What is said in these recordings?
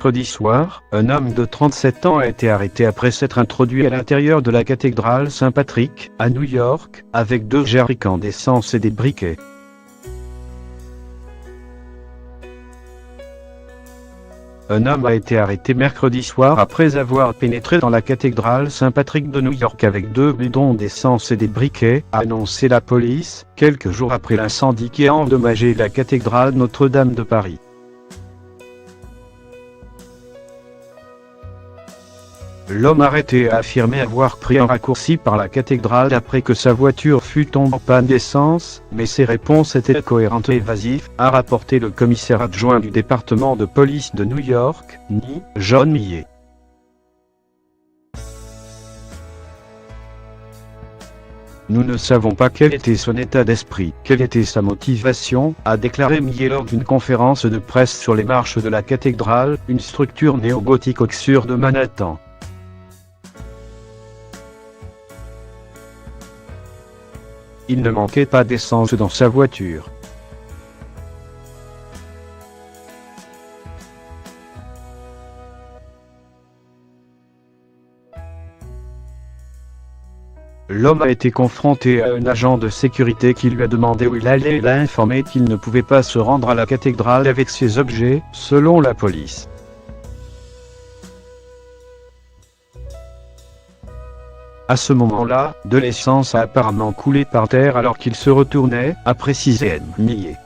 mercredi soir, un homme de 37 ans a été arrêté après s'être introduit à l'intérieur de la cathédrale Saint-Patrick, à New York, avec 2 jerrycans d'essence et des briquets. Un homme a été arrêté mercredi soir après avoir pénétré dans la cathédrale Saint-Patrick de New York avec 2 bidons d'essence et des briquets, a annoncé la police, quelques jours après l'incendie qui a endommagé la cathédrale Notre-Dame de Paris. L'homme arrêté a affirmé avoir pris un raccourci par la cathédrale après que sa voiture fut tombée en panne d'essence, mais ses réponses étaient cohérentes et évasives, a rapporté le commissaire adjoint du département de police de New York, NY, John Millet. Nous ne savons pas quel était son état d'esprit, quelle était sa motivation, a déclaré Millet lors d'une conférence de presse sur les marches de la cathédrale, une structure néo-gothique au cœur de Manhattan. Il ne manquait pas d'essence dans sa voiture. L'homme a été confronté à un agent de sécurité qui lui a demandé où il allait et l'a informé qu'il ne pouvait pas se rendre à la cathédrale avec ses objets, selon la police. À ce moment-là, de l'essence a apparemment coulé par terre alors qu'il se retournait, a précisé Millet.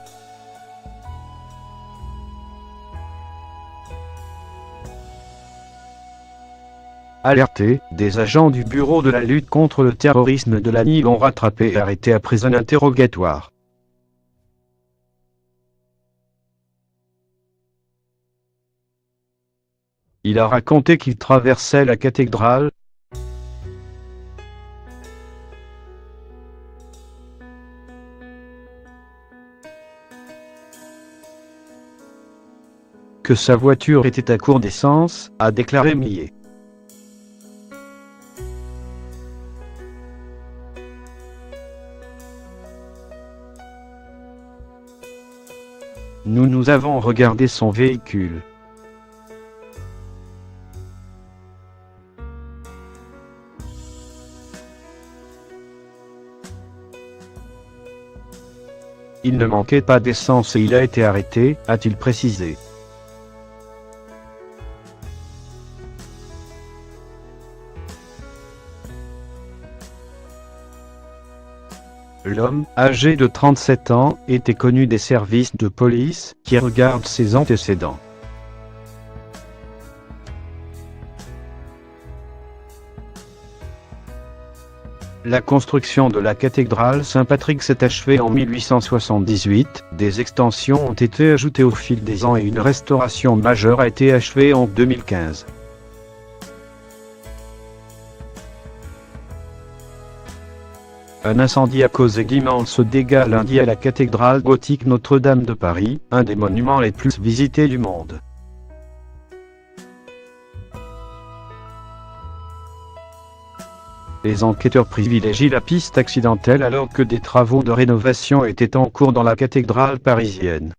Alertés, des agents du Bureau de la lutte contre le terrorisme de la NY l'ont rattrapé et arrêté après un interrogatoire. Il a raconté qu'il traversait la cathédrale, que sa voiture était à court d'essence, a déclaré Millet. Nous avons regardé son véhicule. Il ne manquait pas d'essence et il a été arrêté, a-t-il précisé. L'homme, âgé de 37 ans, était connu des services de police, qui regardent ses antécédents. La construction de la cathédrale Saint-Patrick s'est achevée en 1878, des extensions ont été ajoutées au fil des ans et une restauration majeure a été achevée en 2015. Un incendie a causé d'immenses dégâts lundi à la cathédrale gothique Notre-Dame de Paris, un des monuments les plus visités du monde. Les enquêteurs privilégient la piste accidentelle alors que des travaux de rénovation étaient en cours dans la cathédrale parisienne.